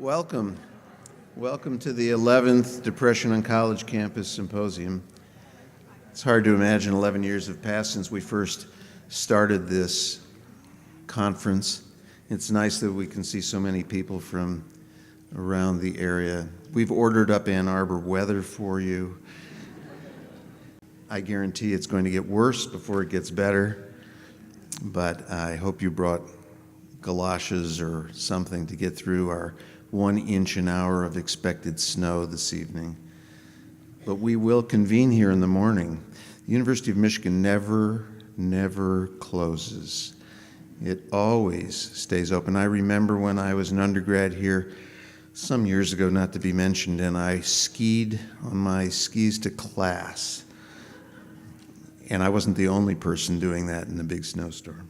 Welcome. Welcome to the 11th Depression on College Campus Symposium. It's hard to imagine 11 years have passed since we first started this conference. It's nice that we can see so many people from around the area. We've ordered up Ann Arbor weather for you. I guarantee it's going to get worse before it gets better, but I hope you brought galoshes or something to get through our 1 inch an hour of expected snow this evening. But we will convene here in the morning. The University of Michigan never closes. It always stays open. I remember when I was an undergrad here some years ago, not to be mentioned, and I skied on my skis to class. And I wasn't the only person doing that in the big snowstorm.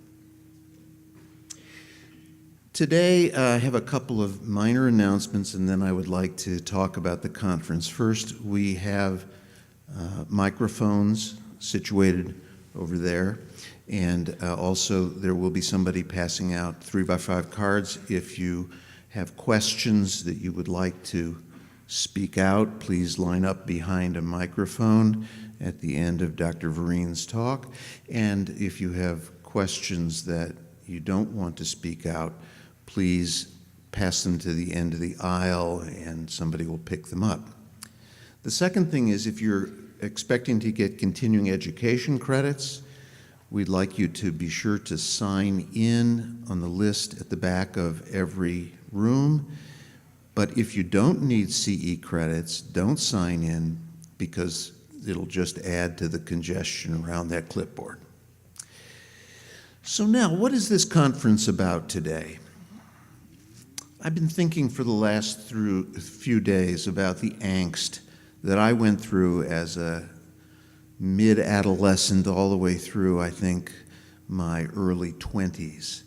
Today, I have a couple of minor announcements, and then I would like to talk about the conference. First, we have microphones situated over there, and also there will be somebody passing out 3x5 cards. If you have questions that you would like to speak out, please line up behind a microphone at the end of Dr. Vereen's talk. And if you have questions that you don't want to speak out, please pass them to the end of the aisle and somebody will pick them up. The second thing is, if you're expecting to get continuing education credits, we'd like you to be sure to sign in on the list at the back of every room. But if you don't need CE credits, don't sign in, because it'll just add to the congestion around that clipboard. So now, what is this conference about today? I've been thinking for the last few days about the angst that I went through as a mid-adolescent all the way through, I think, my early 20s.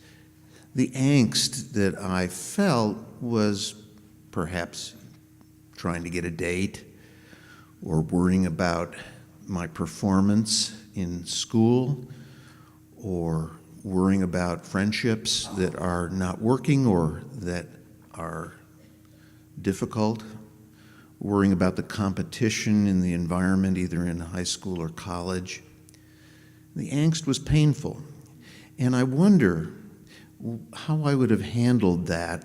The angst that I felt was perhaps trying to get a date or worrying about my performance in school or worrying about friendships that are not working or that are difficult, worrying about the competition in the environment, either in high school or college. The angst was painful, and I wonder how I would have handled that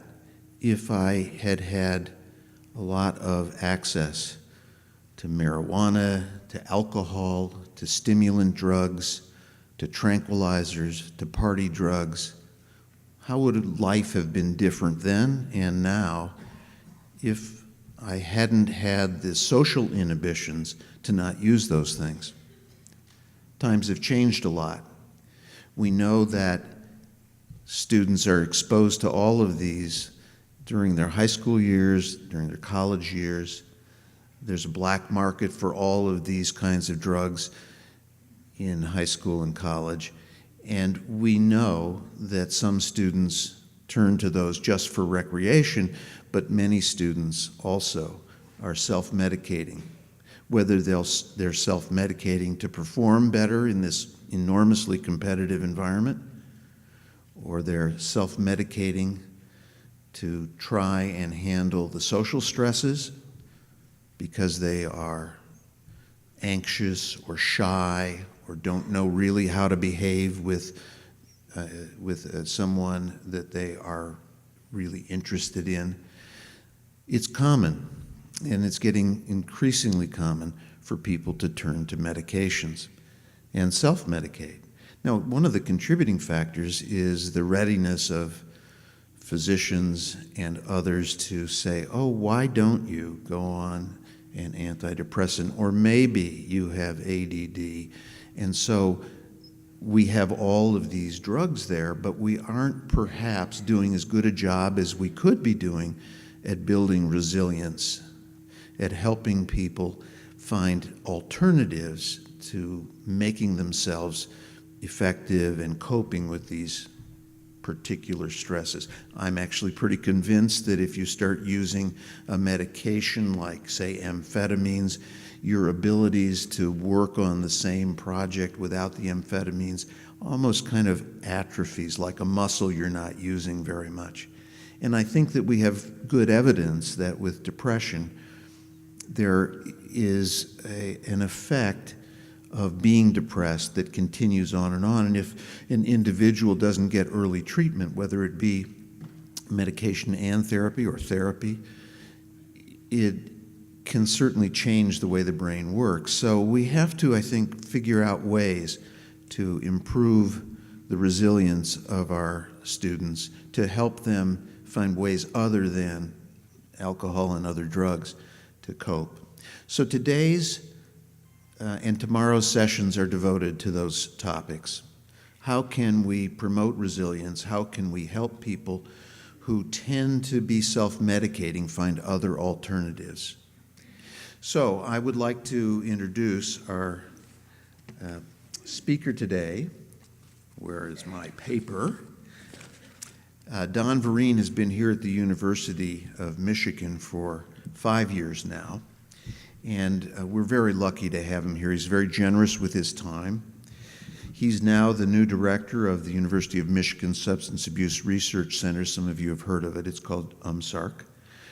if I had had a lot of access to marijuana, to alcohol, to stimulant drugs, to tranquilizers, to party drugs. How would life have been different then and now if I hadn't had the social inhibitions to not use those things? Times have changed a lot. We know that students are exposed to all of these during their high school years, during their college years. There's a black market for all of these kinds of drugs in high school and college. And we know that some students turn to those just for recreation, but many students also are self-medicating. Whether they're self-medicating to perform better in this enormously competitive environment, or they're self-medicating to try and handle the social stresses because they are anxious or shy or don't know really how to behave with someone that they are really interested in. It's common, and it's getting increasingly common for people to turn to medications and self-medicate. Now, one of the contributing factors is the readiness of physicians and others to say, oh, why don't you go on an antidepressant? Or maybe you have ADD. And so we have all of these drugs there, but we aren't perhaps doing as good a job as we could be doing at building resilience, at helping people find alternatives to making themselves effective and coping with these particular stresses. I'm actually pretty convinced that if you start using a medication like, say, amphetamines, your abilities to work on the same project without the amphetamines almost kind of atrophies, like a muscle you're not using very much. And I think that we have good evidence that with depression, there is an effect of being depressed that continues on. And if an individual doesn't get early treatment, whether it be medication and therapy or therapy, it can certainly change the way the brain works. So we have to, I think, figure out ways to improve the resilience of our students, to help them find ways other than alcohol and other drugs to cope. So today's and tomorrow's sessions are devoted to those topics. How can we promote resilience? How can we help people who tend to be self-medicating find other alternatives? So I would like to introduce our speaker today. Where is my paper? Don Vereen has been here at the University of Michigan for 5 years now, and we're very lucky to have him here. He's very generous with his time. He's now the new director of the University of Michigan Substance Abuse Research Center. Some of you have heard of it. It's called UMSARC.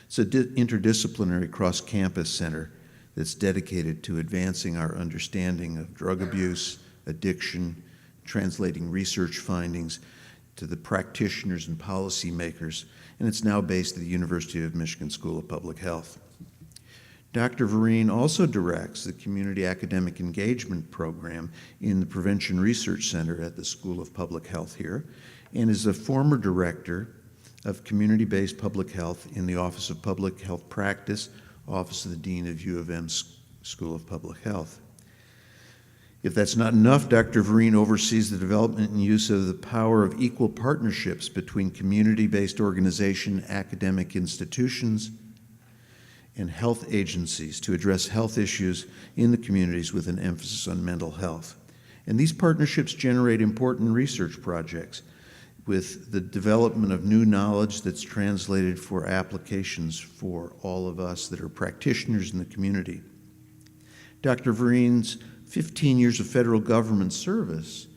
It's an interdisciplinary cross-campus center that's dedicated to advancing our understanding of drug abuse, addiction, translating research findings to the practitioners and policymakers, and it's now based at the University of Michigan School of Public Health. Dr. Vereen also directs the Community Academic Engagement Program in the Prevention Research Center at the School of Public Health here, and is a former director of community-based public health in the Office of Public Health Practice, Office of the Dean of U of M's School of Public Health. If that's not enough, Dr. Vereen oversees the development and use of the power of equal partnerships between community-based organizations, academic institutions, and health agencies to address health issues in the communities with an emphasis on mental health. And these partnerships generate important research projects with the development of new knowledge that's translated for applications for all of us that are practitioners in the community. Dr. Vereen's 15 years of federal government service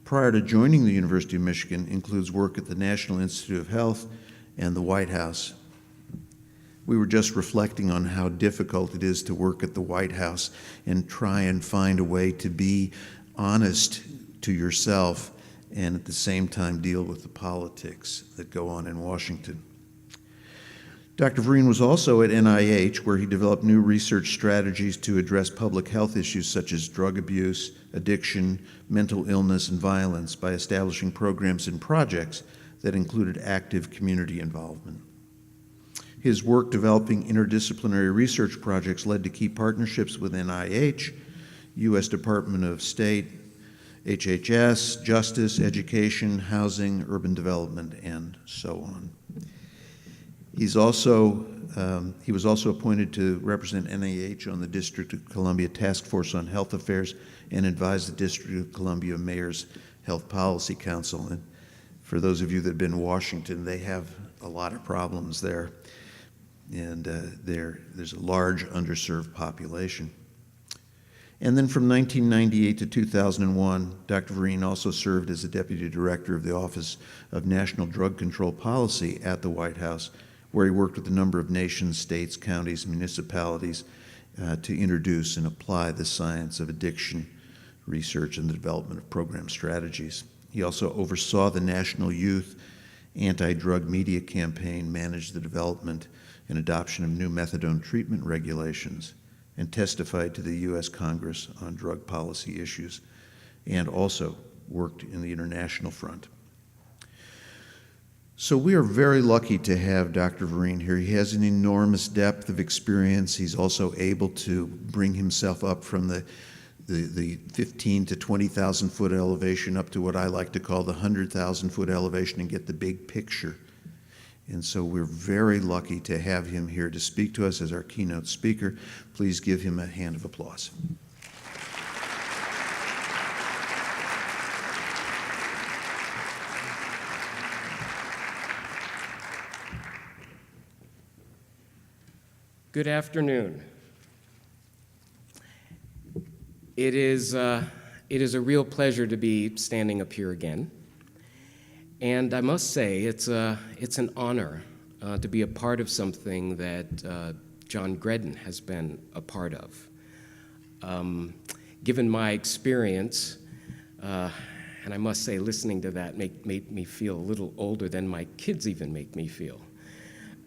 prior to joining the University of Michigan includes work at the National Institute of Health and the White House. We were just reflecting on how difficult it is to work at the White House and try and find a way to be honest to yourself and at the same time deal with the politics that go on in Washington. Dr. Vereen was also at NIH, where he developed new research strategies to address public health issues such as drug abuse, addiction, mental illness, and violence by establishing programs and projects that included active community involvement. His work developing interdisciplinary research projects led to key partnerships with NIH, U.S. Department of State, HHS, Justice, Education, Housing, Urban Development, and so on. He was also appointed to represent NIH on the District of Columbia Task Force on Health Affairs and advise the District of Columbia Mayor's Health Policy Council. And for those of you that have been in Washington, they have a lot of problems there. And there's a large underserved population. And then from 1998 to 2001, Dr. Vereen also served as the Deputy Director of the Office of National Drug Control Policy at the White House, where he worked with a number of nations, states, counties, municipalities to introduce and apply the science of addiction research and the development of program strategies. He also oversaw the National Youth Anti-Drug Media Campaign, managed the development and adoption of new methadone treatment regulations, and testified to the U.S. Congress on drug policy issues, and also worked in the international front. So we are very lucky to have Dr. Vereen here. He has an enormous depth of experience. He's also able to bring himself up from the 15 to 20,000 foot elevation up to what I like to call the 100,000 foot elevation and get the big picture. And so we're very lucky to have him here to speak to us as our keynote speaker. Please give him a hand of applause. Good afternoon. It is a real pleasure to be standing up here again. And I must say, it's an honor to be a part of something that John Gredden has been a part of. Given my experience, and I must say, listening to that made me feel a little older than my kids even make me feel.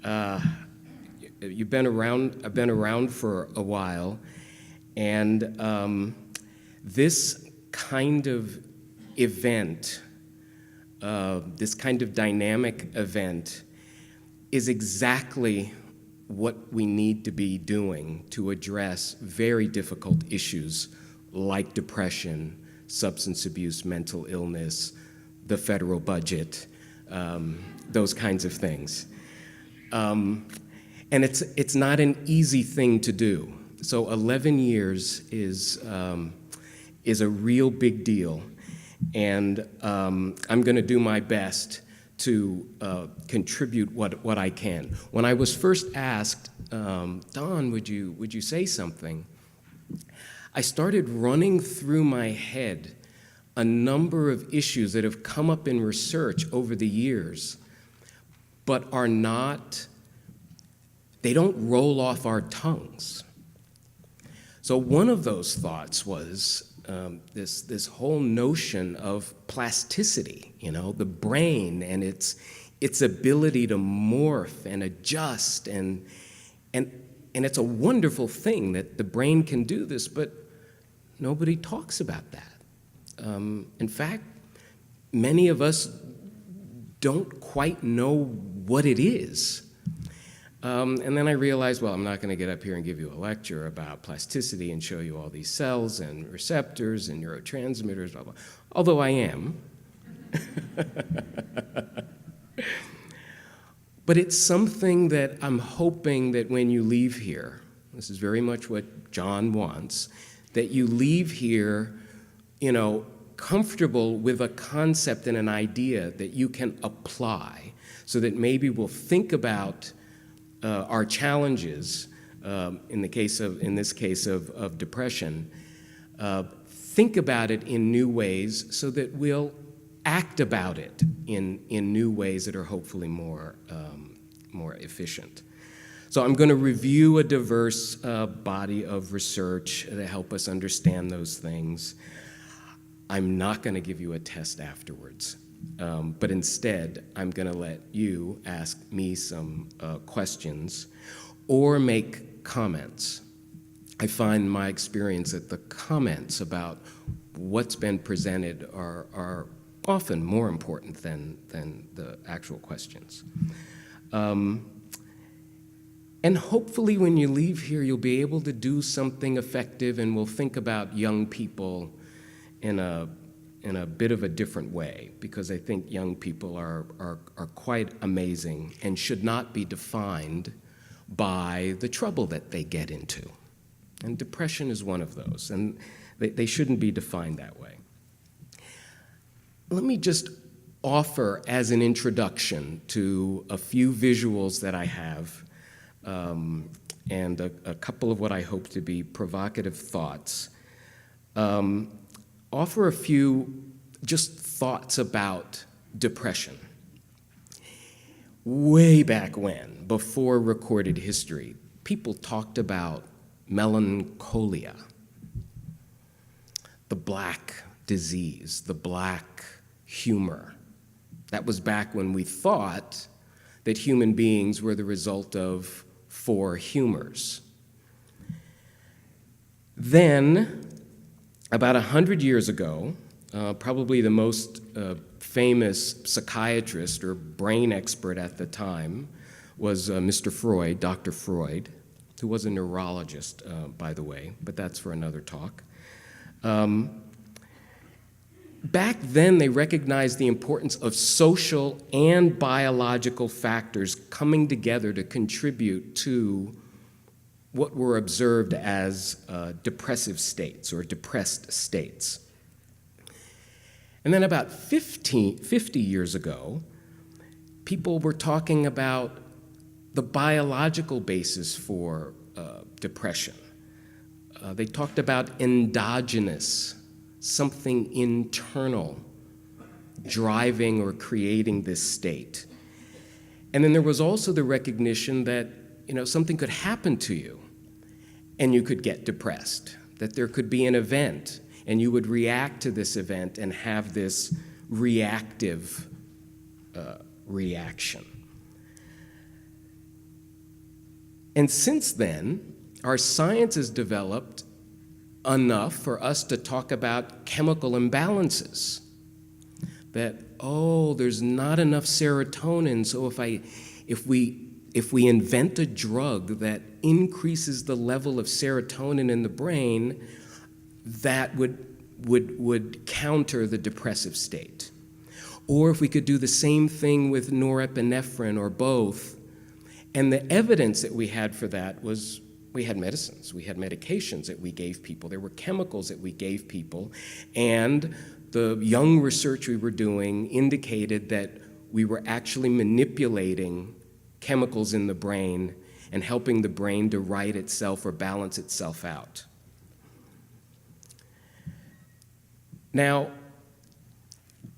I've been around for a while, and this kind of event, this kind of dynamic event, is exactly what we need to be doing to address very difficult issues like depression, substance abuse, mental illness, the federal budget, those kinds of things. And it's not an easy thing to do. So 11 years is a real big deal, and I'm going to do my best to contribute what I can. When I was first asked, Don, would you say something? I started running through my head a number of issues that have come up in research over the years, but they don't roll off our tongues. So one of those thoughts was this whole notion of plasticity, the brain and its ability to morph and adjust, and it's a wonderful thing that the brain can do this, but nobody talks about that. In fact, many of us don't quite know what it is. And then I realized, well, I'm not going to get up here and give you a lecture about plasticity and show you all these cells and receptors and neurotransmitters, blah, blah, although I am. But it's something that I'm hoping that when you leave here, this is very much what John wants, that you leave here, comfortable with a concept and an idea that you can apply, so that maybe we'll think about our challenges, in this case of depression, think about it in new ways, so that we'll act about it in new ways that are hopefully more efficient. So I'm going to review a diverse body of research to help us understand those things. I'm not going to give you a test afterwards. But instead, I'm going to let you ask me some questions or make comments. I find my experience that the comments about what's been presented are often more important than the actual questions. And hopefully when you leave here, you'll be able to do something effective, and we'll think about young people in a bit of a different way, because I think young people are quite amazing and should not be defined by the trouble that they get into. And depression is one of those, and they shouldn't be defined that way. Let me just offer as an introduction to a few visuals that I have, and a couple of what I hope to be provocative thoughts. Offer a few just thoughts about depression. Way back when, before recorded history, people talked about melancholia, the black disease, the black humor. That was back when we thought that human beings were the result of 4 humors. Then, about 100 years ago, probably the most famous psychiatrist or brain expert at the time was Mr. Freud, Dr. Freud, who was a neurologist, by the way, but that's for another talk. Back then, they recognized the importance of social and biological factors coming together to contribute to what were observed as depressive states or depressed states. And then about 50 years ago, people were talking about the biological basis for depression. They talked about endogenous, something internal driving or creating this state. And then there was also the recognition that, something could happen to you and you could get depressed, that there could be an event and you would react to this event and have this reactive reaction. And since then, our science has developed enough for us to talk about chemical imbalances. That, there's not enough serotonin, so if we invent a drug that increases the level of serotonin in the brain, that would counter the depressive state. Or if we could do the same thing with norepinephrine or both. And the evidence that we had for that was we had medicines, we had medications that we gave people, there were chemicals that we gave people, and the young research we were doing indicated that we were actually manipulating chemicals in the brain and helping the brain to right itself or balance itself out. Now,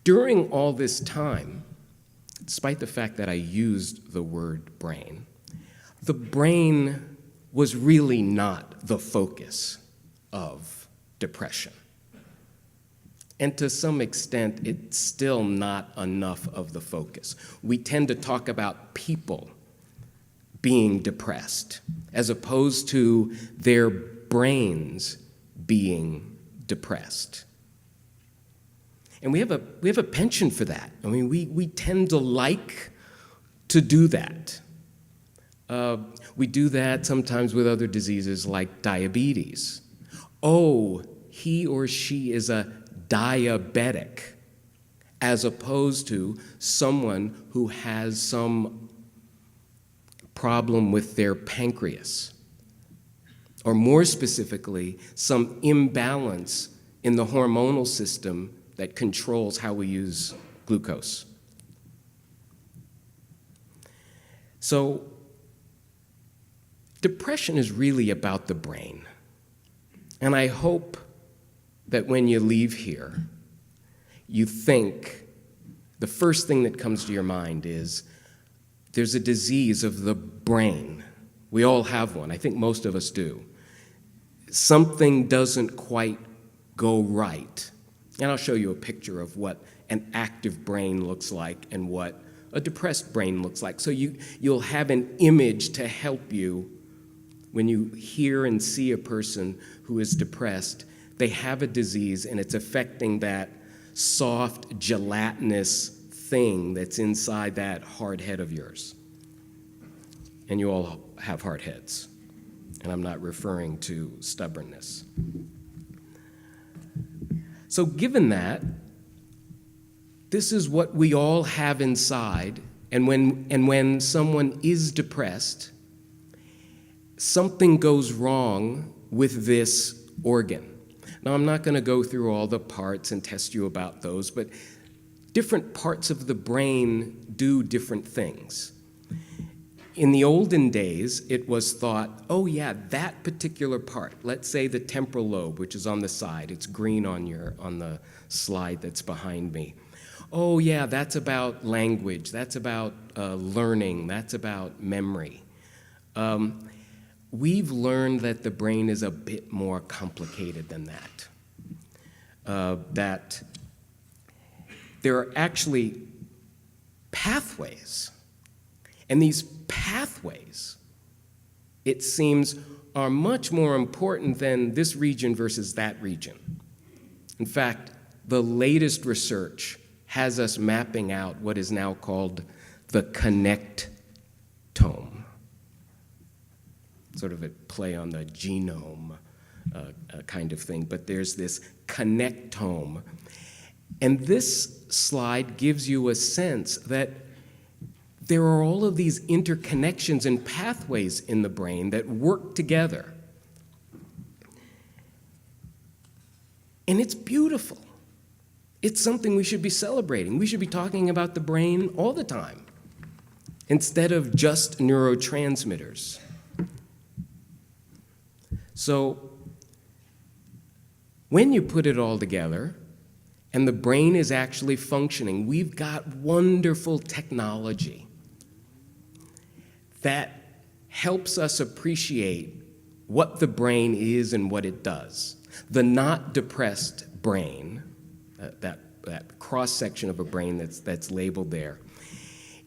during all this time, despite the fact that I used the word brain, the brain was really not the focus of depression. And to some extent, it's still not enough of the focus. We tend to talk about people being depressed as opposed to their brains being depressed. And we have a penchant for that. I mean, we tend to like to do that. We do that sometimes with other diseases like diabetes. Oh, he or she is a diabetic, as opposed to someone who has some problem with their pancreas, or more specifically, some imbalance in the hormonal system that controls how we use glucose. So, depression is really about the brain. And I hope that when you leave here, you think the first thing that comes to your mind is there's a disease of the brain. We all have one. I think most of us do. Something doesn't quite go right. And I'll show you a picture of what an active brain looks like and what a depressed brain looks like. So you'll have an image to help you when you hear and see a person who is depressed. They have a disease and it's affecting that soft, gelatinous thing that's inside that hard head of yours. And you all have hard heads. And I'm not referring to stubbornness. So given that, this is what we all have inside, and when someone is depressed, something goes wrong with this organ. Now, I'm not going to go through all the parts and test you about those, but different parts of the brain do different things. In the olden days, it was thought, oh yeah, that particular part, let's say the temporal lobe, which is on the side, it's green on the slide that's behind me. Oh yeah, that's about language, that's about learning, that's about memory. We've learned that the brain is a bit more complicated than that. That there are actually pathways, and these pathways, it seems, are much more important than this region versus that region. In fact, the latest research has us mapping out what is now called the connectome. Sort of a play on the genome kind of thing, but there's this connectome. And this slide gives you a sense that there are all of these interconnections and pathways in the brain that work together. And it's beautiful. It's something we should be celebrating. We should be talking about the brain all the time, instead of just neurotransmitters. So, when you put it all together, and the brain is actually functioning, we've got wonderful technology. that helps us appreciate what the brain is and what it does. The not depressed brain, that cross-section of a brain that's labeled there,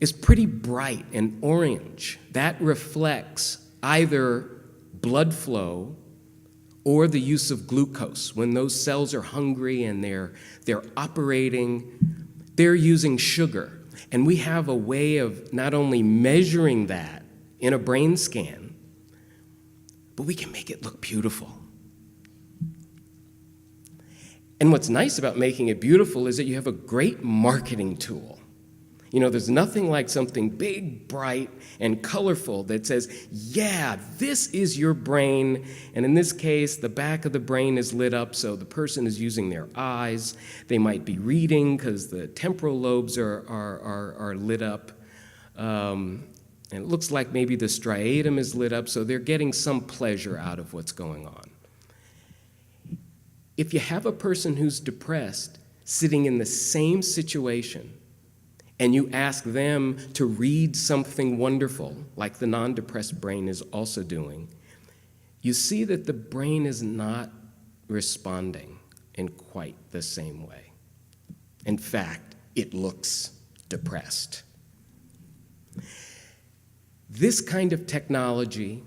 is pretty bright and orange. That reflects either blood flow or the use of glucose. When those cells are hungry and they're operating, they're using sugar. And we have a way of not only measuring that in a brain scan, but we can make it look beautiful. And what's nice about making it beautiful is that you have a great marketing tool. You know, there's nothing like something big, bright, and colorful that says, yeah, this is your brain. And in this case, the back of the brain is lit up, so the person is using their eyes. They might be reading because the temporal lobes are lit up. And it looks like maybe the striatum is lit up, so they're getting some pleasure out of what's going on. If you have a person who's depressed sitting in the same situation, and you ask them to read something wonderful, like the non-depressed brain is also doing, you see that the brain is not responding in quite the same way. In fact, it looks depressed. This kind of technology,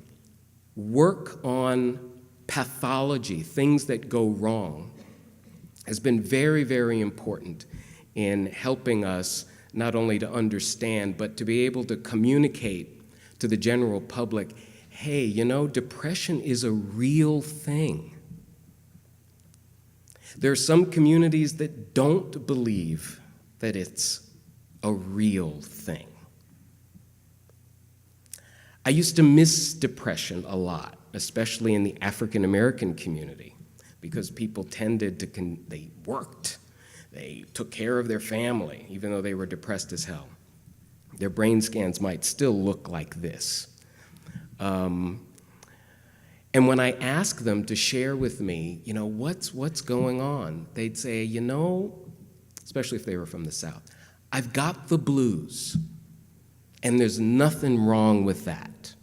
work on pathology, things that go wrong, has been very, very important in helping us not only to understand, but to be able to communicate to the general public, hey, you know, depression is a real thing. There are some communities that don't believe that it's a real thing. I used to miss depression a lot, especially in the African American community, because people tended to, they worked. They took care of their family, even though they were depressed as hell. Their brain scans might still look like this. And when I ask them to share with me, you know, what's going on, they'd say, you know, especially if they were from the South, I've got the blues, and there's nothing wrong with that.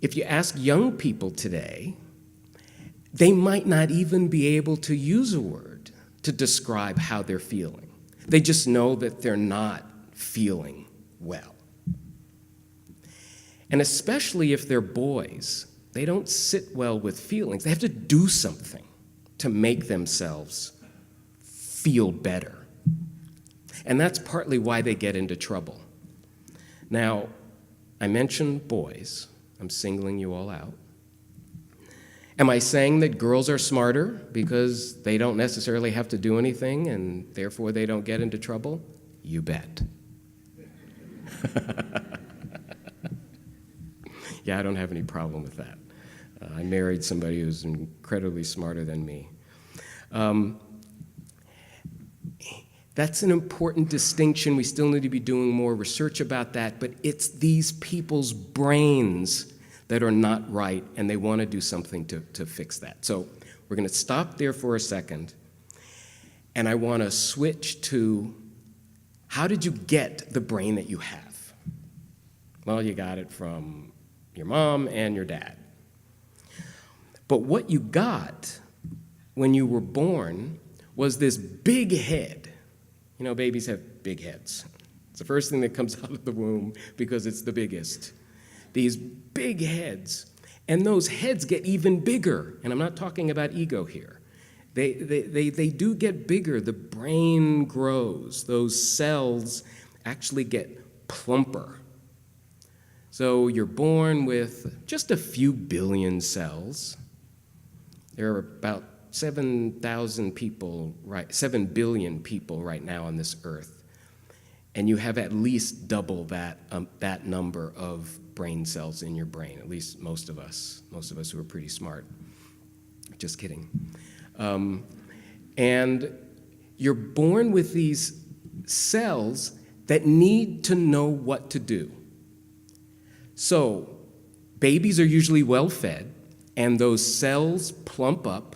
If you ask young people today, they might not even be able to use a word to describe how they're feeling. They just know that they're not feeling well. And especially if they're boys, they don't sit well with feelings. They have to do something to make themselves feel better. And that's partly why they get into trouble. Now, I mentioned boys. I'm singling you all out. Am I saying that girls are smarter because they don't necessarily have to do anything and therefore they don't get into trouble? You bet. Yeah, I don't have any problem with that. I married somebody who's incredibly smarter than me. That's an important distinction. We still need to be doing more research about that, but it's these people's brains that are not right, and they want to do something to fix that. So we're going to stop there for a second, and I want to switch to, how did you get the brain that you have? Well, you got it from your mom and your dad. But what you got when you were born was this big head. You know, babies have big heads. It's the first thing that comes out of the womb because it's the biggest. These big heads, and those heads get even bigger. And I'm not talking about ego here. They do get bigger. The brain grows. Those cells actually get plumper. So you're born with just a few billion cells. There are about 7 billion people right now on this earth. And you have at least double that number of brain cells in your brain, at least most of us who are pretty smart. Just kidding. And you're born with these cells that need to know what to do. So babies are usually well-fed, and those cells plump up.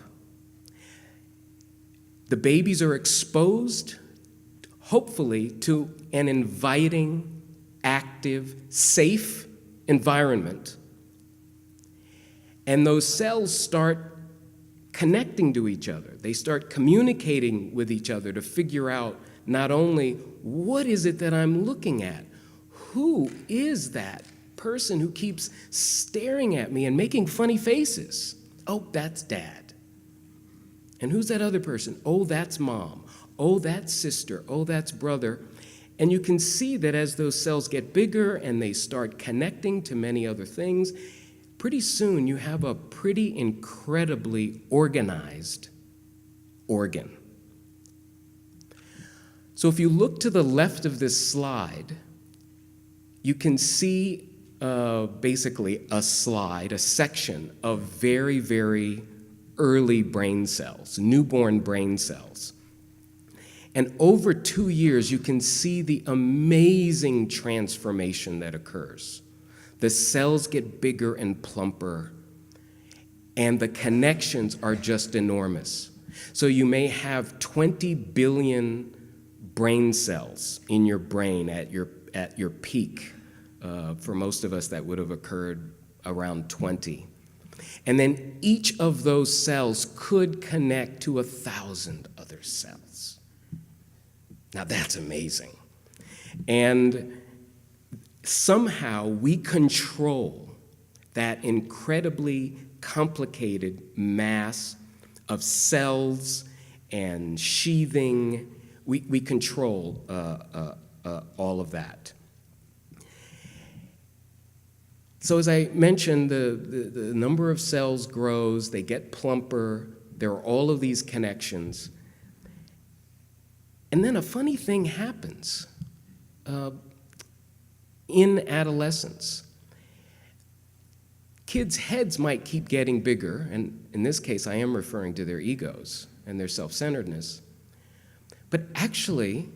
The babies are exposed, hopefully, to an inviting active, safe environment. And those cells start connecting to each other. They start communicating with each other to figure out not only what is it that I'm looking at, who is that person who keeps staring at me and making funny faces? Oh, that's Dad. And who's that other person? Oh, that's Mom. Oh, that's sister. Oh, that's brother. And you can see that as those cells get bigger and they start connecting to many other things, pretty soon you have a pretty incredibly organized organ. So if you look to the left of this slide, you can see basically a slide, a section of very, very early brain cells, newborn brain cells. And over 2 years, you can see the amazing transformation that occurs. The cells get bigger and plumper, and the connections are just enormous. So you may have 20 billion brain cells in your brain at your peak. For most of us, that would have occurred around 20. And then each of those cells could connect to 1,000 other cells. Now that's amazing. And somehow we control that incredibly complicated mass of cells and sheathing. We control all of that. So as I mentioned, the number of cells grows, they get plumper, there are all of these connections. And then a funny thing happens in adolescence. Kids' heads might keep getting bigger, and in this case I am referring to their egos and their self-centeredness. But actually,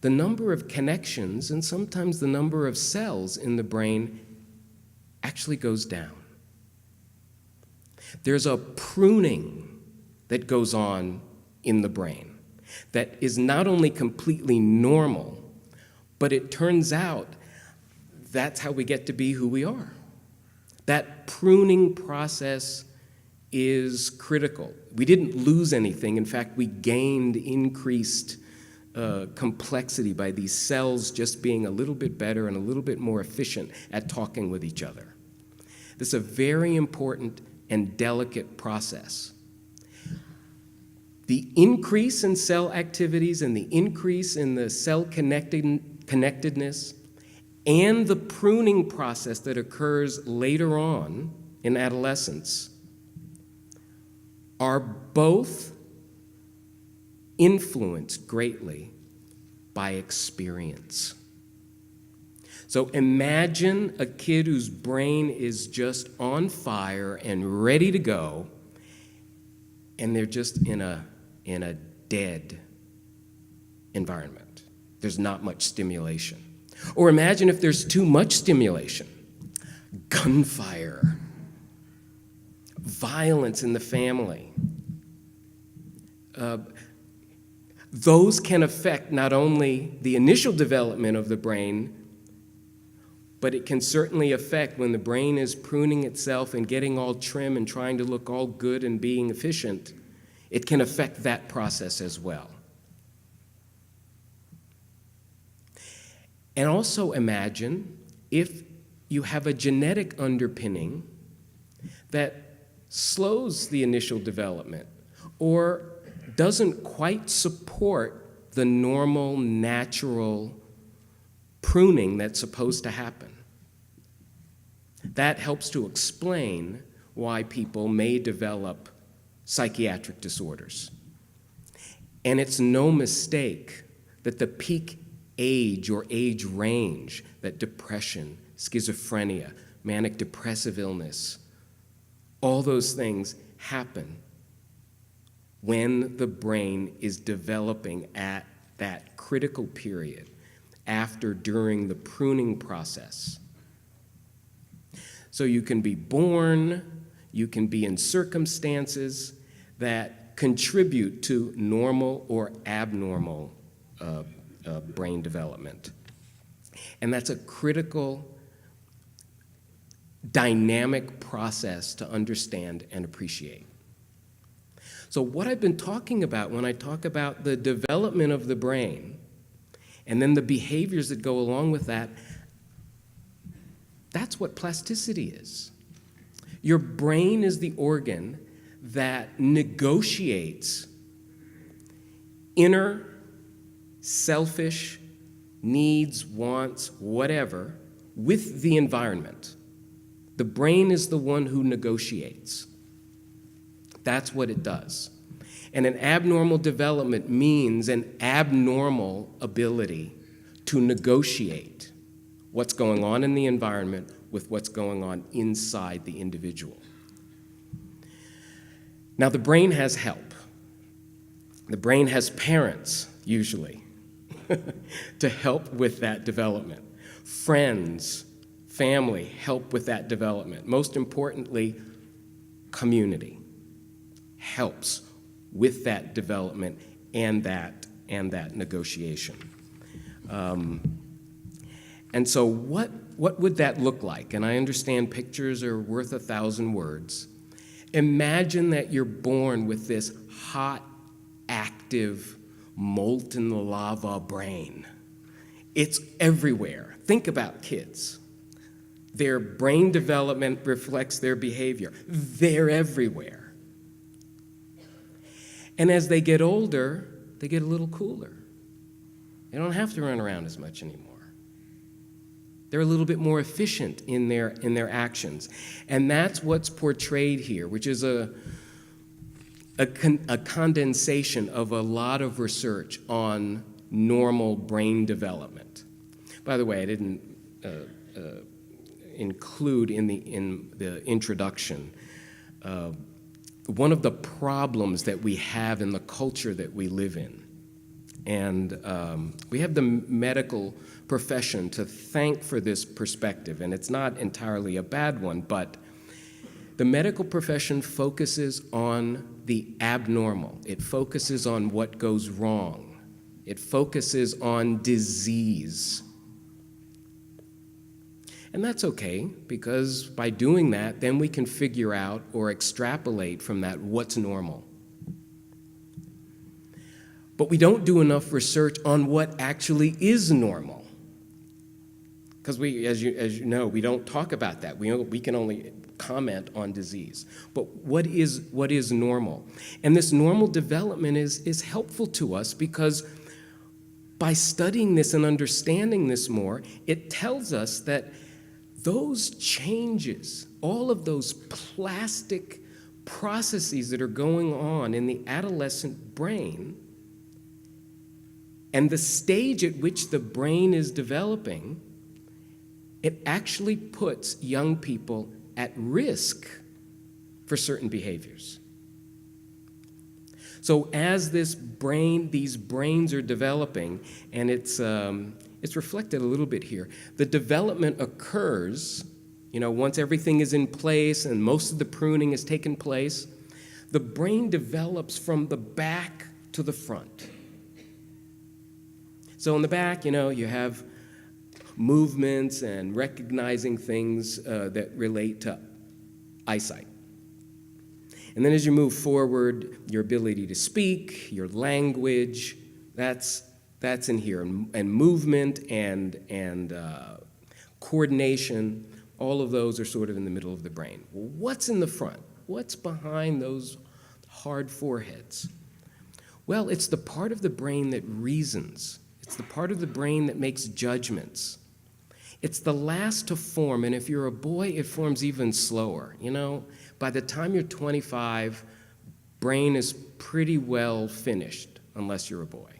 the number of connections and sometimes the number of cells in the brain actually goes down. There's a pruning that goes on in the brain that is not only completely normal, but it turns out that's how we get to be who we are. That pruning process is critical. We didn't lose anything. In fact, we gained increased complexity by these cells just being a little bit better and a little bit more efficient at talking with each other. This is a very important and delicate process. The increase in cell activities and the increase in the cell connectedness and the pruning process that occurs later on in adolescence are both influenced greatly by experience. So imagine a kid whose brain is just on fire and ready to go, and they're just in a dead environment. There's not much stimulation. Or imagine if there's too much stimulation. Gunfire, violence in the family. Those can affect not only the initial development of the brain, but it can certainly affect when the brain is pruning itself and getting all trim and trying to look all good and being efficient. It can affect that process as well. And also imagine if you have a genetic underpinning that slows the initial development or doesn't quite support the normal, natural pruning that's supposed to happen. That helps to explain why people may develop psychiatric disorders. And it's no mistake that the peak age or age range that depression, schizophrenia, manic depressive illness, all those things happen when the brain is developing at that critical period during the pruning process. So you can be born, you can be in circumstances that contribute to normal or abnormal brain development. And that's a critical, dynamic process to understand and appreciate. So what I've been talking about when I talk about the development of the brain and then the behaviors that go along with that, that's what plasticity is. Your brain is the organ that negotiates inner, selfish needs, wants, whatever, with the environment. The brain is the one who negotiates. That's what it does. And an abnormal development means an abnormal ability to negotiate what's going on in the environment with what's going on inside the individual. Now, the brain has help. The brain has parents, usually, to help with that development. Friends, family help with that development. Most importantly, community helps with that development and that negotiation. And so what would that look like? And I understand pictures are worth 1,000 words. Imagine that you're born with this hot, active, molten lava brain. It's everywhere. Think about kids. Their brain development reflects their behavior. They're everywhere. And as they get older, they get a little cooler. They don't have to run around as much anymore. They're a little bit more efficient in their actions. And that's what's portrayed here, which is a condensation of a lot of research on normal brain development. By the way, I didn't include in the introduction one of the problems that we have in the culture that we live in. And we have the medical profession to thank for this perspective, and it's not entirely a bad one, but the medical profession focuses on the abnormal. It focuses on what goes wrong. It focuses on disease. And that's okay, because by doing that, then we can figure out or extrapolate from that what's normal. But we don't do enough research on what actually is normal. Because we, as you know, we don't talk about that. We can only comment on disease. But what is normal? And this normal development is helpful to us because by studying this and understanding this more, it tells us that those changes, all of those plastic processes that are going on in the adolescent brain, and the stage at which the brain is developing, it actually puts young people at risk for certain behaviors. So as these brains are developing, and it's reflected a little bit here, the development occurs, once everything is in place and most of the pruning has taken place, the brain develops from the back to the front. So in the back, you have movements and recognizing things that relate to eyesight. And then as you move forward, your ability to speak, your language, that's in here. And movement and coordination, all of those are sort of in the middle of the brain. Well, what's in the front? What's behind those hard foreheads? Well, it's the part of the brain that reasons. It's the part of the brain that makes judgments. It's the last to form, and if you're a boy, it forms even slower. By the time you're 25, brain is pretty well finished, unless you're a boy.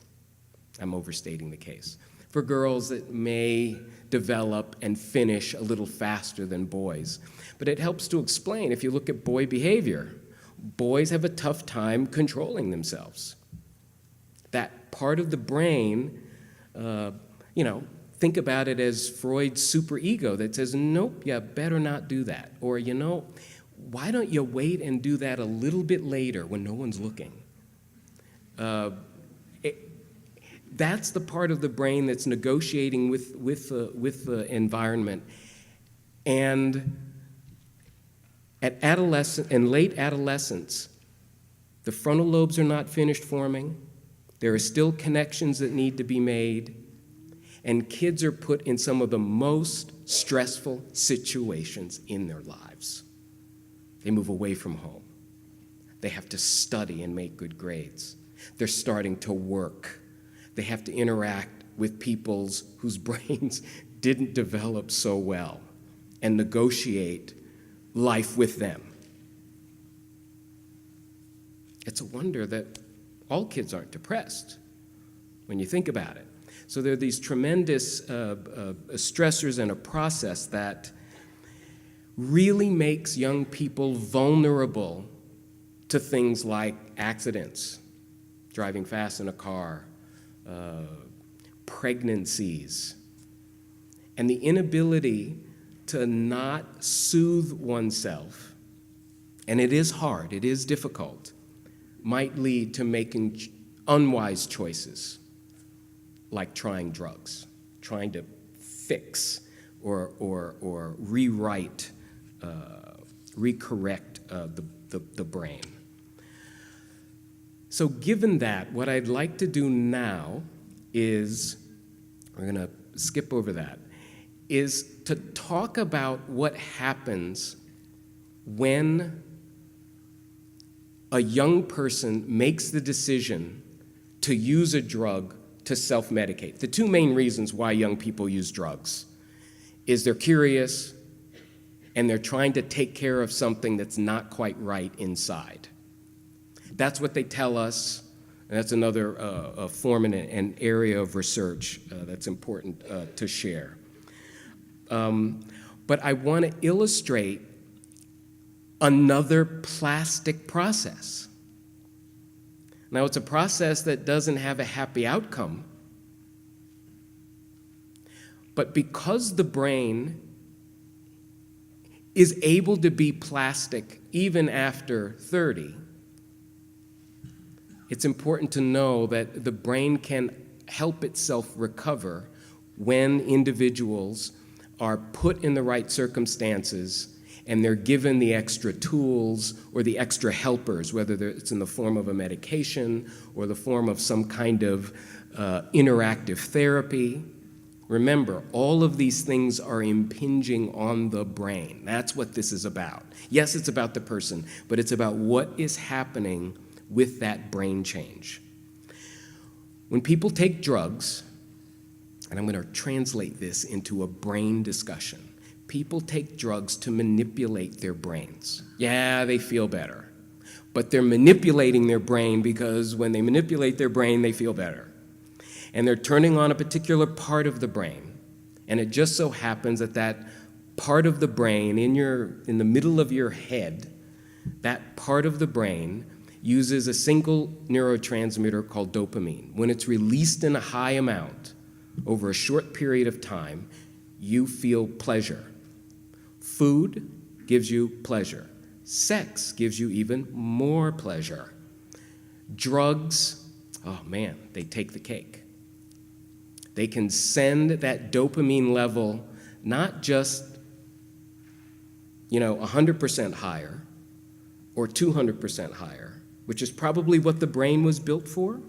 I'm overstating the case. For girls, it may develop and finish a little faster than boys. But it helps to explain, if you look at boy behavior, boys have a tough time controlling themselves. That part of the brain, think about it as Freud's superego that says, nope, you better not do that. Or, why don't you wait and do that a little bit later when no one's looking? That's the part of the brain that's negotiating with the environment. And in late adolescence, the frontal lobes are not finished forming. There are still connections that need to be made. And kids are put in some of the most stressful situations in their lives. They move away from home. They have to study and make good grades. They're starting to work. They have to interact with people whose brains didn't develop so well and negotiate life with them. It's a wonder that all kids aren't depressed when you think about it. So there are these tremendous stressors in a process that really makes young people vulnerable to things like accidents, driving fast in a car, pregnancies, and the inability to not soothe oneself, and it is hard, it is difficult, might lead to making unwise choices, like trying drugs, trying to fix or rewrite, recorrect the brain. So given that, what I'd like to do now is, we're going to skip over that, is to talk about what happens when a young person makes the decision to use a drug to self-medicate. The two main reasons why young people use drugs is they're curious and they're trying to take care of something that's not quite right inside. That's what they tell us, and that's another form and an area of research that's important to share. But I want to illustrate another plastic process. Now, it's a process that doesn't have a happy outcome, but because the brain is able to be plastic even after 30, it's important to know that the brain can help itself recover when individuals are put in the right circumstances and they're given the extra tools or the extra helpers, whether it's in the form of a medication or the form of some kind of interactive therapy. Remember, all of these things are impinging on the brain. That's what this is about. Yes, it's about the person, but it's about what is happening with that brain change. When people take drugs, and I'm going to translate this into a brain discussion, people take drugs to manipulate their brains. Yeah, they feel better, but they're manipulating their brain because when they manipulate their brain, they feel better. And they're turning on a particular part of the brain, and it just so happens that that part of the brain in the middle of your head, that part of the brain uses a single neurotransmitter called dopamine. When it's released in a high amount over a short period of time, you feel pleasure. Food gives you pleasure. Sex gives you even more pleasure. Drugs, oh man, they take the cake. They can send that dopamine level not just, 100% higher or 200% higher, which is probably what the brain was built for.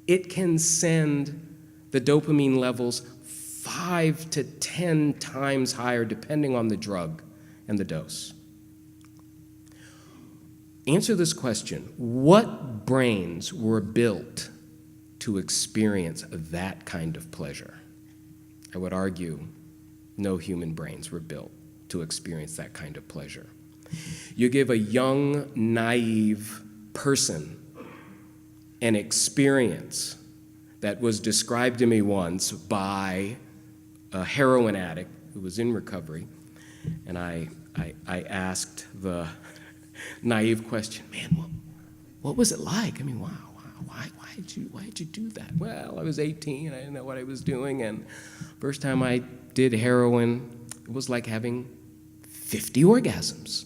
It can send the dopamine levels 5 to 10 times higher, depending on the drug and the dose. Answer this question: what brains were built to experience that kind of pleasure? I would argue no human brains were built to experience that kind of pleasure. You give a young, naive person an experience that was described to me once by a heroin addict who was in recovery, and I asked the naive question, man, what was it like? I mean, wow, why did you do that? Well, I was 18, I didn't know what I was doing, and first time I did heroin, it was like having 50 orgasms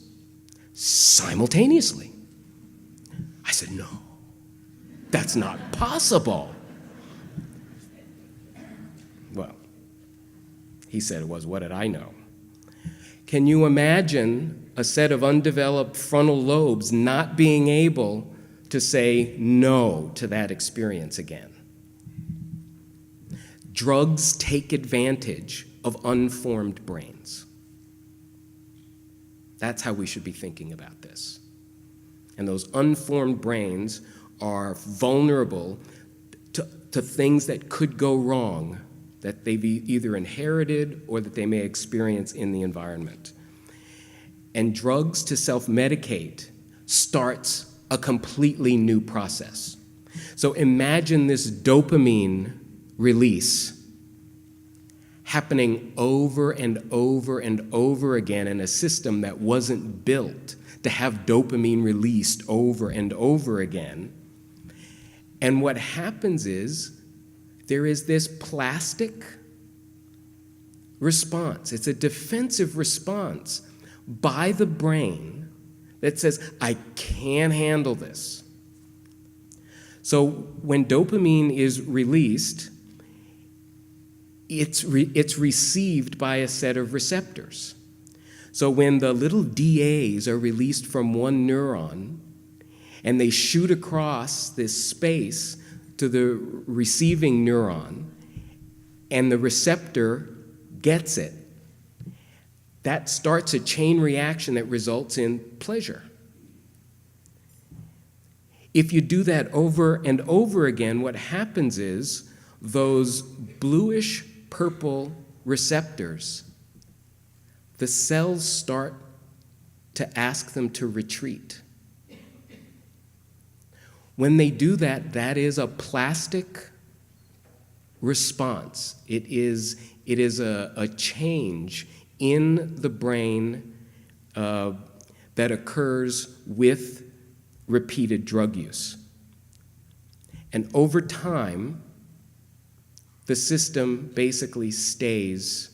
simultaneously. I said, no, that's not possible. He said it was. What did I know? Can you imagine a set of undeveloped frontal lobes not being able to say no to that experience again? Drugs take advantage of unformed brains. That's how we should be thinking about this. And those unformed brains are vulnerable to things that could go wrong, that they've either inherited or that they may experience in the environment. And drugs to self-medicate starts a completely new process. So imagine this dopamine release happening over and over and over again in a system that wasn't built to have dopamine released over and over again. And what happens is there is this plastic response. It's a defensive response by the brain that says, I can't handle this. So when dopamine is released, it's received by a set of receptors. So when the little DAs are released from one neuron and they shoot across this space to the receiving neuron and the receptor gets it, that starts a chain reaction that results in pleasure. If you do that over and over again, what happens is those bluish purple receptors, the cells start to ask them to retreat. When they do that, that is a plastic response. It is a change in the brain that occurs with repeated drug use. And over time, the system basically stays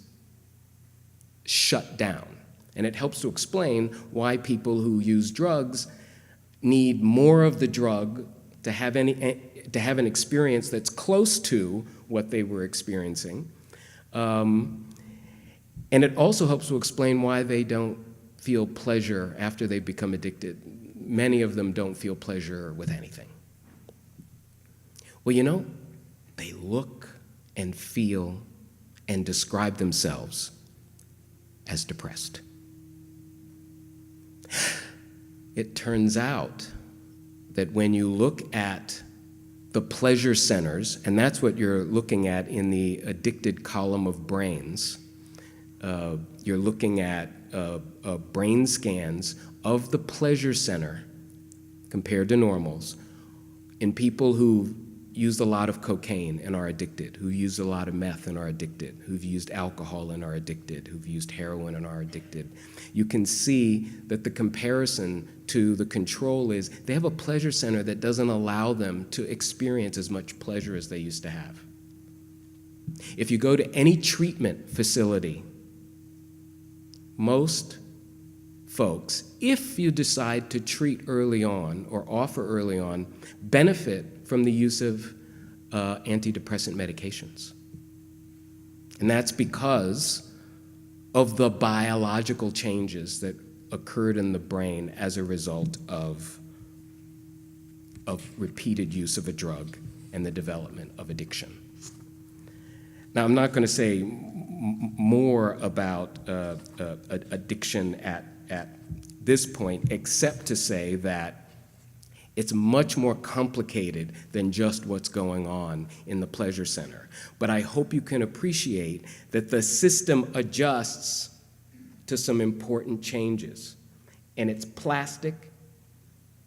shut down. And it helps to explain why people who use drugs need more of the drug to have an experience that's close to what they were experiencing. And it also helps to explain why they don't feel pleasure after they become addicted. Many of them don't feel pleasure with anything. Well, you know, they look and feel and describe themselves as depressed. It turns out that when you look at the pleasure centers, and that's what you're looking at in the addicted column of brains, you're looking at brain scans of the pleasure center compared to normals in people who used a lot of cocaine and are addicted, who used a lot of meth and are addicted, who've used alcohol and are addicted, who've used heroin and are addicted. You can see that the comparison to the control is they have a pleasure center that doesn't allow them to experience as much pleasure as they used to have. If you go to any treatment facility, most folks, if you decide to treat early on or offer early on, benefit from the use of antidepressant medications. And that's because of the biological changes that occurred in the brain as a result of repeated use of a drug and the development of addiction. Now, I'm not going to say more about addiction at this point, except to say that it's much more complicated than just what's going on in the pleasure center. But I hope you can appreciate that the system adjusts to some important changes. And it's plastic,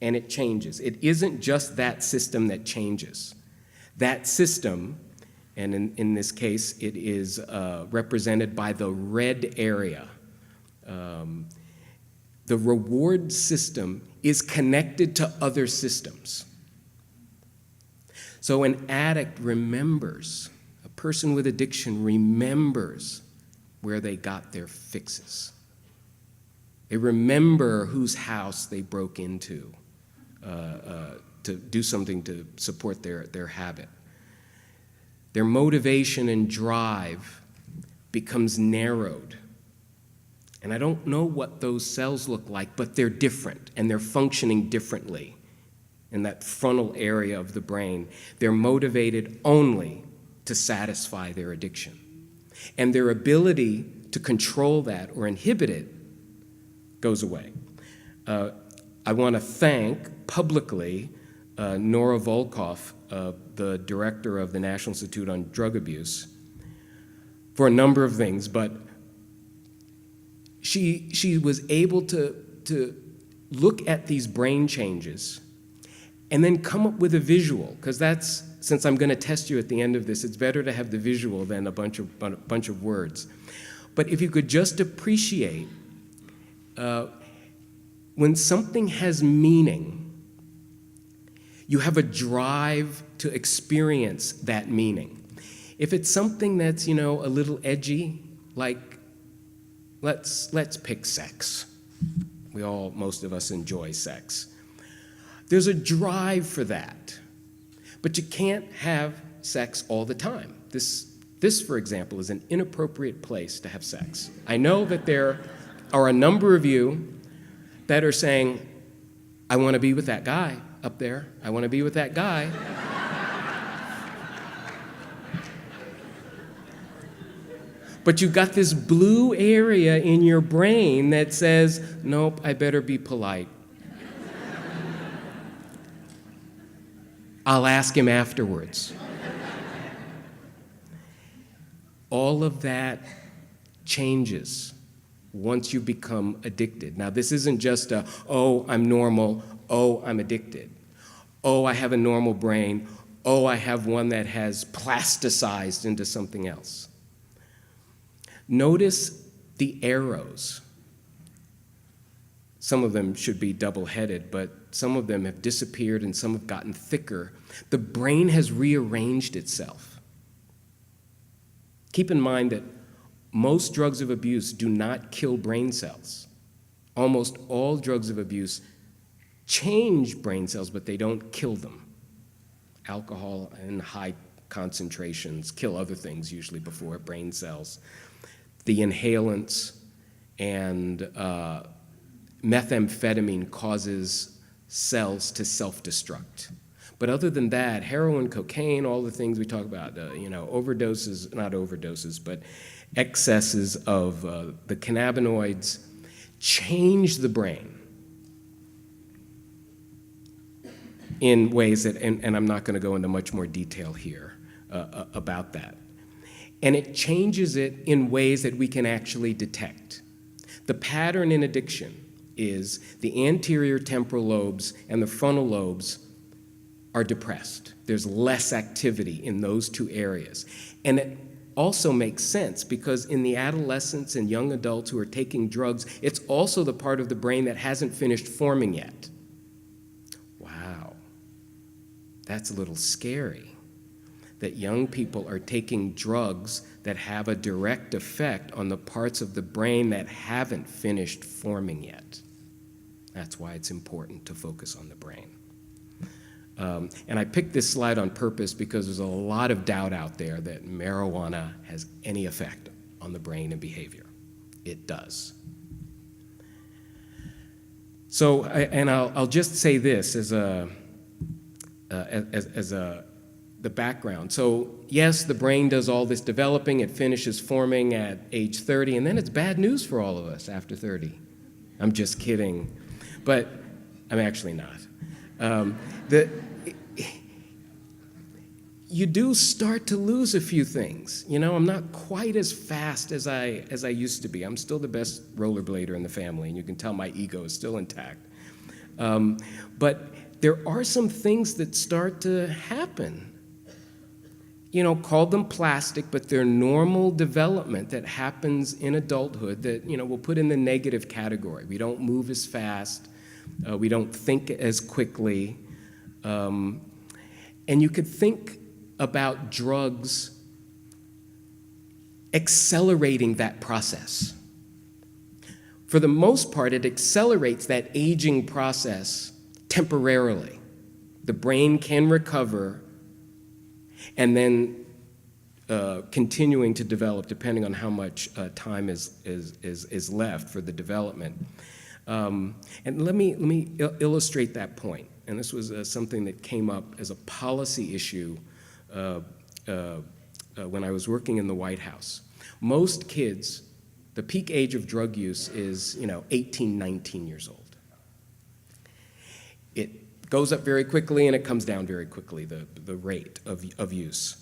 and it changes. It isn't just that system that changes. That system, and in this case, it is represented by the red area. The reward system is connected to other systems. So an addict remembers, a person with addiction remembers where they got their fixes. They remember whose house they broke into to do something to support their habit. Their motivation and drive becomes narrowed. And I don't know what those cells look like, but they're different, and they're functioning differently in that frontal area of the brain. They're motivated only to satisfy their addiction. And their ability to control that or inhibit it goes away. I want to thank publicly Nora Volkoff, the director of the National Institute on Drug Abuse, for a number of things, but she was able to look at these brain changes and then come up with a visual, because that's, since I'm going to test you at the end of this, it's better to have the visual than a bunch of words. But if you could just appreciate when something has meaning, you have a drive to experience that meaning. If it's something that's, a little edgy, like let's pick sex. Most of us enjoy sex. There's a drive for that. But you can't have sex all the time. This, for example, is an inappropriate place to have sex. I know that there are a number of you that are saying, I want to be with that guy up there. I want to be with that guy. But you've got this blue area in your brain that says, nope, I better be polite. I'll ask him afterwards. All of that changes once you become addicted. Now, this isn't just I'm normal, I'm addicted. I have a normal brain, I have one that has plasticized into something else. Notice the arrows. Some of them should be double-headed, but some of them have disappeared and some have gotten thicker. The brain has rearranged itself. Keep in mind that most drugs of abuse do not kill brain cells. Almost all drugs of abuse change brain cells, but they don't kill them. Alcohol in high concentrations kill other things usually before brain cells. The inhalants and methamphetamine causes cells to self-destruct. But other than that, heroin, cocaine, all the things we talk about, overdoses, not overdoses, but excesses of the cannabinoids change the brain in ways that, and I'm not going to go into much more detail here about that. And it changes it in ways that we can actually detect. The pattern in addiction is the anterior temporal lobes and the frontal lobes are depressed. There's less activity in those two areas. And it also makes sense because in the adolescents and young adults who are taking drugs, it's also the part of the brain that hasn't finished forming yet. Wow, that's a little scary. That young people are taking drugs that have a direct effect on the parts of the brain that haven't finished forming yet. That's why it's important to focus on the brain. And I picked this slide on purpose because there's a lot of doubt out there that marijuana has any effect on the brain and behavior. It does. So, I'll just say this as the background. So yes, the brain does all this developing, it finishes forming at age 30, and then it's bad news for all of us after 30. I'm just kidding, but I'm actually not. You do start to lose a few things. I'm not quite as fast as I used to be. I'm still the best rollerblader in the family, and you can tell my ego is still intact. But there are some things that start to happen. Call them plastic, but they're normal development that happens in adulthood that, we'll put in the negative category. We don't move as fast. We don't think as quickly. And you could think about drugs accelerating that process. For the most part, it accelerates that aging process temporarily. The brain can recover and then continuing to develop depending on how much time is left for the development. And let me illustrate that point. And this was something that came up as a policy issue when I was working in the White House. Most kids, the peak age of drug use is 18, 19 years old. It goes up very quickly and it comes down very quickly, the rate of use.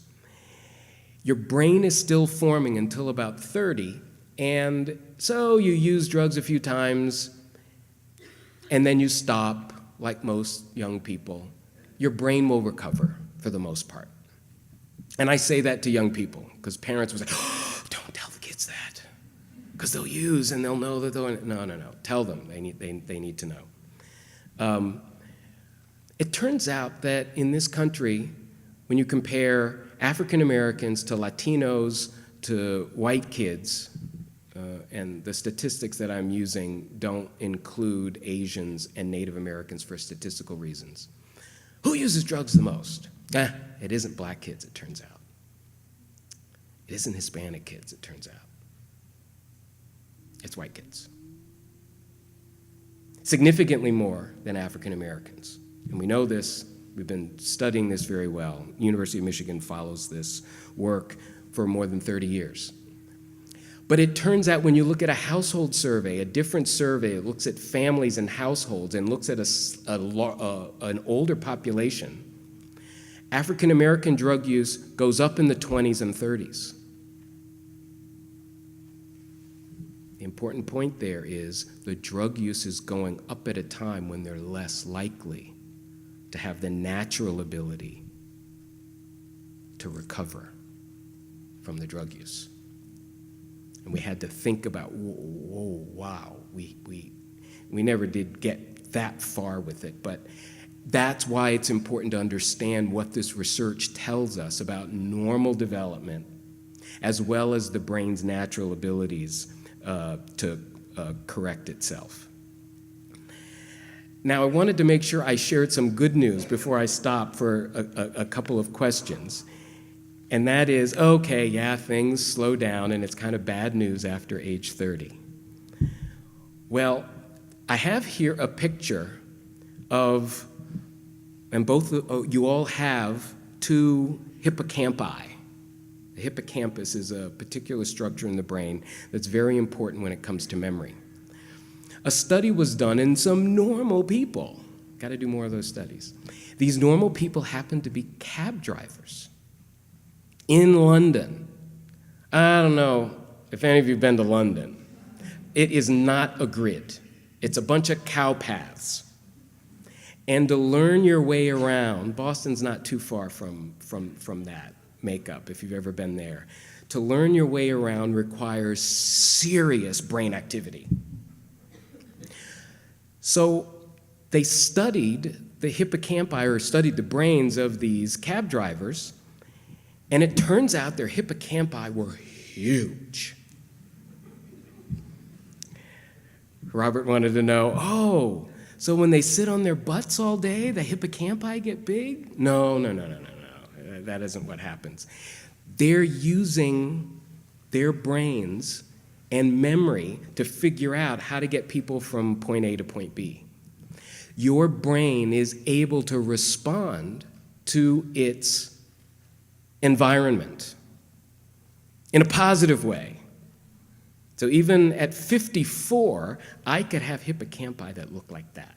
Your brain is still forming until about 30, and so you use drugs a few times, and then you stop, like most young people. Your brain will recover for the most part. And I say that to young people, because parents will say, oh, don't tell the kids that, because they'll use and they'll know that they'll, no. Tell them, they need to know. It turns out that in this country, when you compare African Americans to Latinos to white kids, and the statistics that I'm using don't include Asians and Native Americans for statistical reasons. Who uses drugs the most? It isn't black kids, it turns out. It isn't Hispanic kids, it turns out. It's white kids. Significantly more than African Americans. And we know this, we've been studying this very well. University of Michigan follows this work for more than 30 years. But it turns out when you look at a household survey, a different survey, it looks at families and households and looks at an older population, African American drug use goes up in the 20s and 30s. The important point there is the drug use is going up at a time when they're less likely to have the natural ability to recover from the drug use. And we had to think about, wow, we never did get that far with it, but that's why it's important to understand what this research tells us about normal development, as well as the brain's natural abilities to correct itself. Now, I wanted to make sure I shared some good news before I stop for a couple of questions. And that is, okay, yeah, things slow down and it's kind of bad news after age 30. Well, I have here a picture of, and both you all have two hippocampi. The hippocampus is a particular structure in the brain that's very important when it comes to memory. A study was done in some normal people. Got to do more of those studies. These normal people happened to be cab drivers in London. I don't know if any of you have been to London. It is not a grid. It's a bunch of cow paths. And to learn your way around, Boston's not too far from that makeup, if you've ever been there. To learn your way around requires serious brain activity. So they studied the hippocampi, or studied the brains of these cab drivers, and it turns out their hippocampi were huge. Robert wanted to know, so when they sit on their butts all day, the hippocampi get big? No. That isn't what happens. They're using their brains and memory to figure out how to get people from point A to point B. Your brain is able to respond to its environment in a positive way. So even at 54, I could have hippocampi that look like that.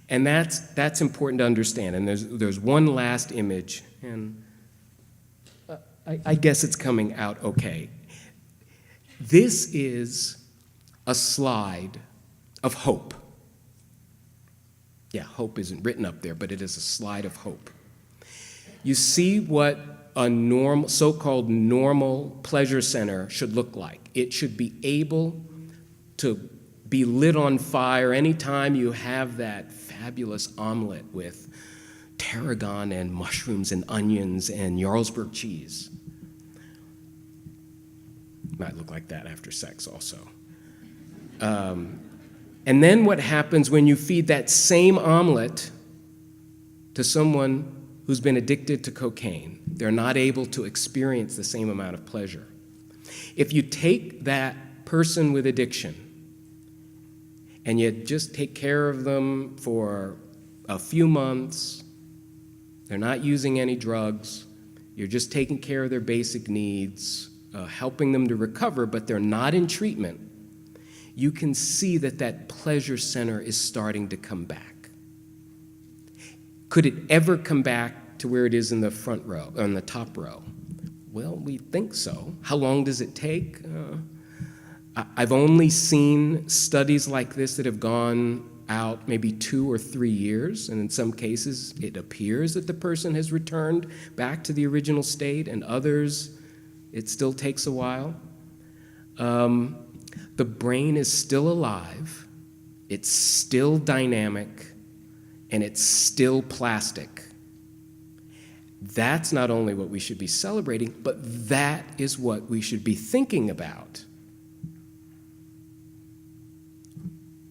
And that's important to understand. And there's one last image, and I guess it's coming out okay. This is a slide of hope. Yeah, hope isn't written up there, but it is a slide of hope. You see what a normal, so-called normal pleasure center should look like. It should be able to be lit on fire anytime you have that fabulous omelet with tarragon and mushrooms and onions and Jarlsberg cheese. Might look like that after sex also. And then what happens when you feed that same omelet to someone who's been addicted to cocaine. They're not able to experience the same amount of pleasure. If you take that person with addiction and you just take care of them for a few months, they're not using any drugs, you're just taking care of their basic needs, helping them to recover, but they're not in treatment, you can see that that pleasure center is starting to come back. Could it ever come back to where it is in the front row, on the top row? Well, we think so. How long does it take? I've only seen studies like this that have gone out maybe 2 or 3 years, and in some cases it appears that the person has returned back to the original state, and others, it still takes a while. The brain is still alive, it's still dynamic, and it's still plastic. That's not only what we should be celebrating, but that is what we should be thinking about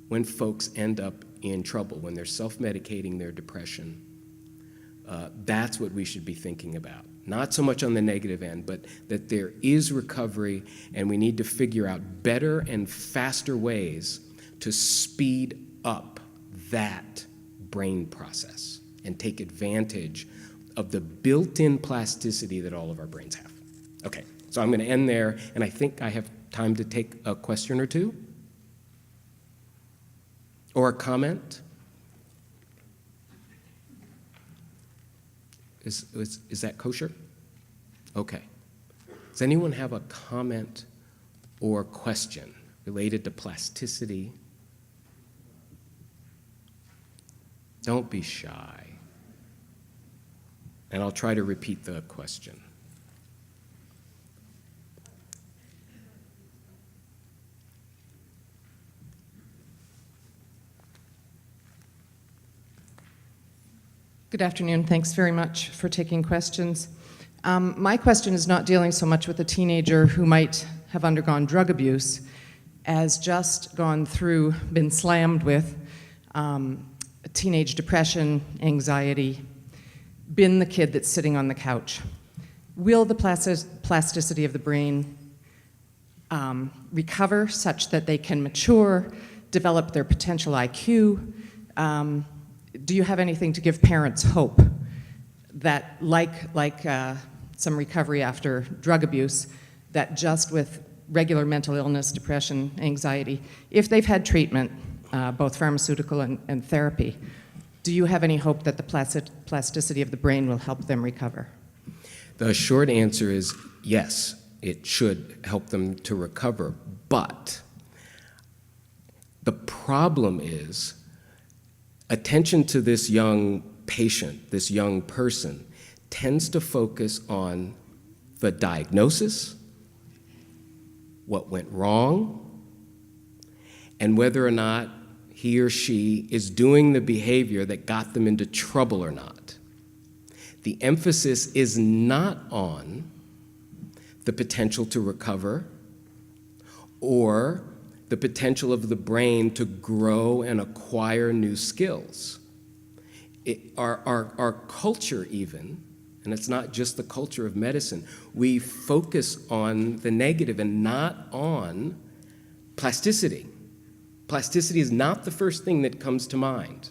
when folks end up in trouble, when they're self-medicating their depression. That's what we should be thinking about. Not so much on the negative end, but that there is recovery, and we need to figure out better and faster ways to speed up that brain process and take advantage of the built-in plasticity that all of our brains have. Okay, so I'm going to end there, and I think I have time to take a question or two or a comment. Is that kosher? Okay. Does anyone have a comment or question related to plasticity? Don't be shy. And I'll try to repeat the question. Good afternoon. Thanks very much for taking questions. My question is not dealing so much with a teenager who might have undergone drug abuse as just been slammed with teenage depression, anxiety, been the kid that's sitting on the couch. Will the plasticity of the brain recover such that they can mature, develop their potential IQ? Do you have anything to give parents hope that, like some recovery after drug abuse, that just with regular mental illness, depression, anxiety, if they've had treatment, both pharmaceutical and therapy, do you have any hope that the plasticity of the brain will help them recover? The short answer is yes, it should help them to recover, but the problem is attention to this young patient, this young person, tends to focus on the diagnosis, what went wrong, and whether or not he or she is doing the behavior that got them into trouble or not. The emphasis is not on the potential to recover or the potential of the brain to grow and acquire new skills. Our culture even, and it's not just the culture of medicine, we focus on the negative and not on plasticity. Plasticity is not the first thing that comes to mind.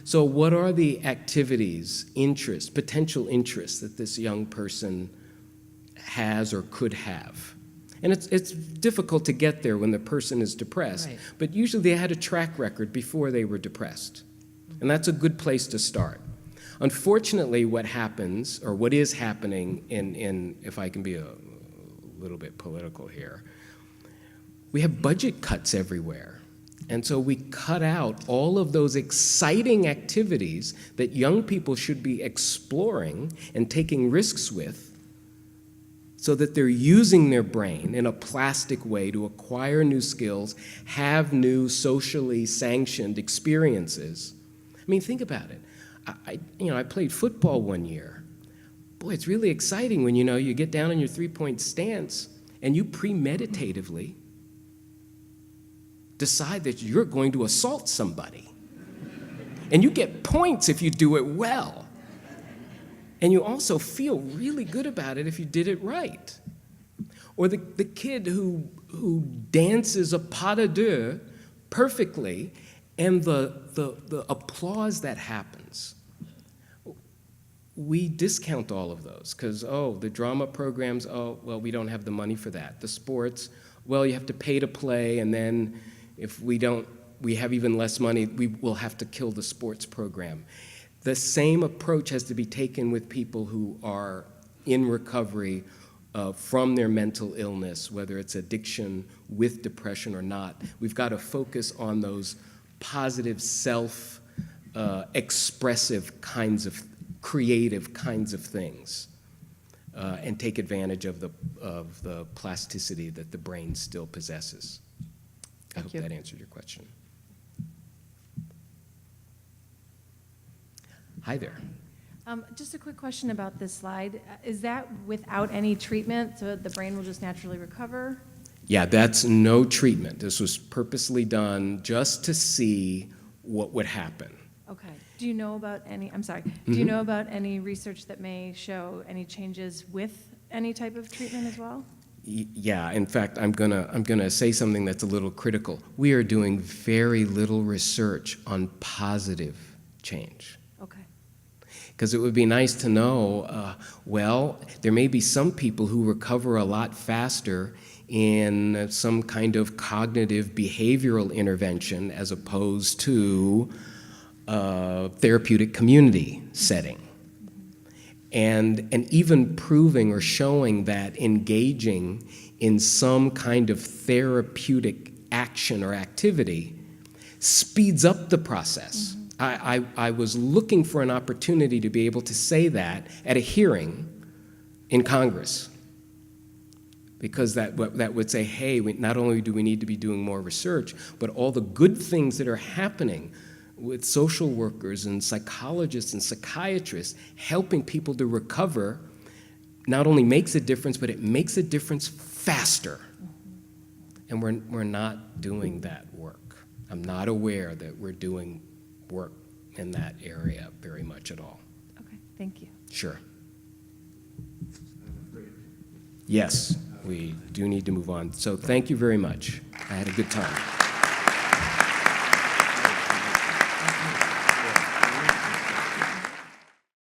So what are the activities, interests, potential interests that this young person has or could have? And it's difficult to get there when the person is depressed, right. But usually they had a track record before they were depressed. And that's a good place to start. Unfortunately, what happens, or what is happening in if I can be a little bit political here, we have budget cuts everywhere. And so we cut out all of those exciting activities that young people should be exploring and taking risks with, so that they're using their brain in a plastic way to acquire new skills, have new socially sanctioned experiences. I mean, think about it. I played football one year. Boy, it's really exciting when you get down on your three-point stance and you premeditatively decide that you're going to assault somebody. And you get points if you do it well. And you also feel really good about it if you did it right. Or the kid who dances a pas de deux perfectly, and the applause that happens. We discount all of those because, oh, the drama programs, oh, well, we don't have the money for that. The sports, well, you have to pay to play, and then if we have even less money, we will have to kill the sports program. The same approach has to be taken with people who are in recovery from their mental illness, whether it's addiction with depression or not. We've got to focus on those positive, self-expressive kinds of creative kinds of things, and take advantage of the plasticity that the brain still possesses. I hope that answered your question. Hi there. Just a quick question about this slide. Is that without any treatment, so the brain will just naturally recover? Yeah, that's no treatment. This was purposely done just to see what would happen. Okay. Do you know about any, I'm sorry, do you know about any research that may show any changes with any type of treatment as well? Yeah, in fact, I'm gonna say something that's a little critical. We are doing very little research on positive change. Okay. Because it would be nice to know, well, there may be some people who recover a lot faster in some kind of cognitive behavioral intervention as opposed to therapeutic community setting. And even proving or showing that engaging in some kind of therapeutic action or activity speeds up the process. I was looking for an opportunity to be able to say that at a hearing in Congress, because that would say, hey, not only do we need to be doing more research, but all the good things that are happening with social workers and psychologists and psychiatrists helping people to recover not only makes a difference, but it makes a difference faster. And we're not doing that work. I'm not aware that we're doing work in that area very much at all. Okay, thank you. Sure. Yes, we do need to move on. So thank you very much. I had a good time.